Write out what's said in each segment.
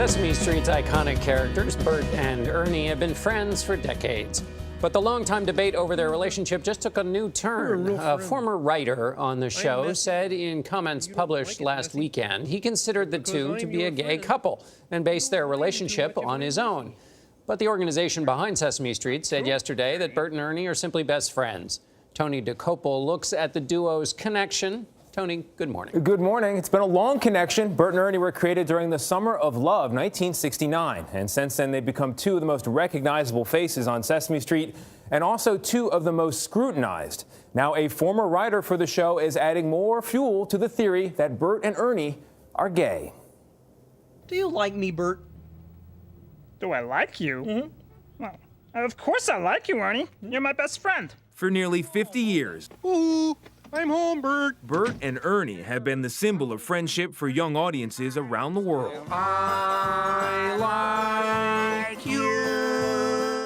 Sesame Street's iconic characters, Bert and Ernie, have been friends for decades. But the longtime debate over their relationship just took a new turn. A former writer on the show said in comments published last weekend he considered the two to be a gay couple and based their relationship on his own. But the organization behind Sesame Street said yesterday that Bert and Ernie are simply best friends. Tony DeCopel looks at the duo's connection. Tony, good morning. Good morning. It's been a long connection. Bert and Ernie were created during the Summer of Love, 1969. And since then, they've become two of the most recognizable faces on Sesame Street and also two of the most scrutinized. Now, a former writer for the show is adding more fuel to the theory that Bert and Ernie are gay. Do you like me, Bert? Do I like you? Well, of course I like you, Ernie. You're my best friend. For nearly 50 years, Ooh, I'm home, Bert. Bert and Ernie have been the symbol of friendship for young audiences around the world. I like you.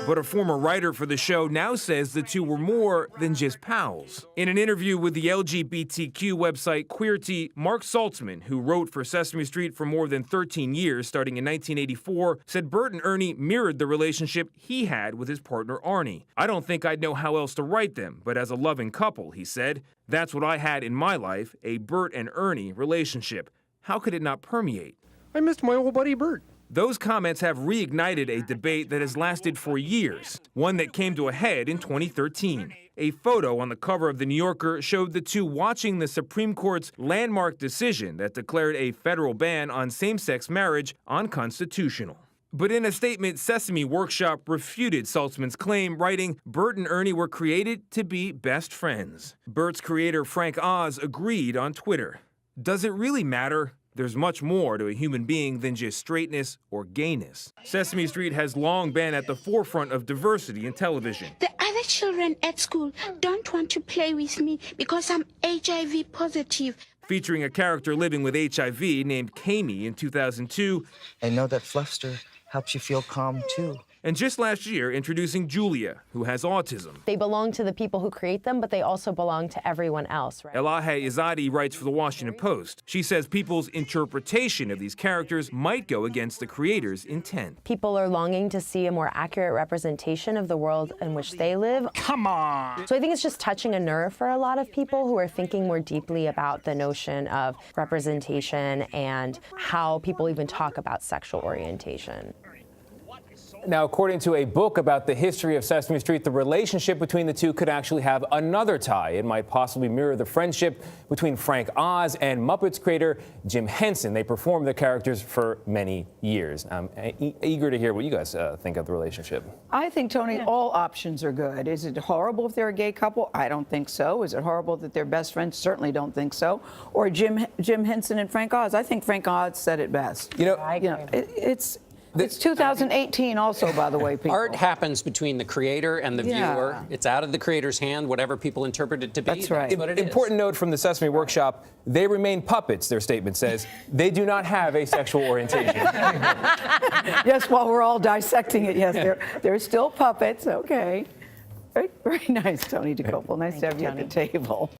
But a former writer for the show now says the two were more than just pals. In an interview with the LGBTQ website Queerty, Mark Saltzman, who wrote for Sesame Street for more than 13 years, starting in 1984, said Bert and Ernie mirrored the relationship he had with his partner Arnie. I don't think I'd know how else to write them, but as a loving couple, he said, that's what I had in my life, a Bert and Ernie relationship. How could it not permeate? I missed my old buddy, Bert. Those comments have reignited a debate that has lasted for years, one that came to a head in 2013. A photo on the cover of The New Yorker showed the two watching the Supreme Court's landmark decision that declared a federal ban on same-sex marriage unconstitutional. But in a statement, Sesame Workshop refuted Saltzman's claim, writing, Bert and Ernie were created to be best friends. Bert's creator, Frank Oz, agreed on Twitter. Does it really matter? There's much more to a human being than just straightness or gayness. Sesame Street has long been at the forefront of diversity in television. The other children at school don't want to play with me because I'm HIV positive. Featuring a character living with HIV named Kami in 2002. I know that Fluffster helps you feel calm, too. And just last year, introducing Julia, who has autism. They belong to the people who create them, but they also belong to everyone else, right? Elahe Izadi writes for The Washington Post. She says people's interpretation of these characters might go against the creator's intent. People are longing to see a more accurate representation of the world in which they live. Come on. So I think it's just touching a nerve for a lot of people who are thinking more deeply about the notion of representation and how people even talk about sexual orientation. Now, according to a book about the history of Sesame Street, the relationship between the two could actually have another tie. It might possibly mirror the friendship between Frank Oz and Muppets creator Jim Henson. They performed the characters for many years. I'm eager to hear what you guys think of the relationship. I think, Tony, all options are good. Is it horrible if they're a gay couple? I don't think so. Is it horrible that they're best friends? Certainly don't think so. Or Jim Henson and Frank Oz? I think Frank Oz said it best. It's 2018 also, by the way, people. Art happens between the creator and the viewer. It's out of the creator's hand, whatever people interpret it to be. That's right. That's what it is. Important note from the Sesame Workshop, they remain puppets, their statement says. They do not have a sexual orientation. Yes, while we're all dissecting it, yes, they're still puppets. Okay. Very, very nice, Tony DeCopel. Nice to have you at the table.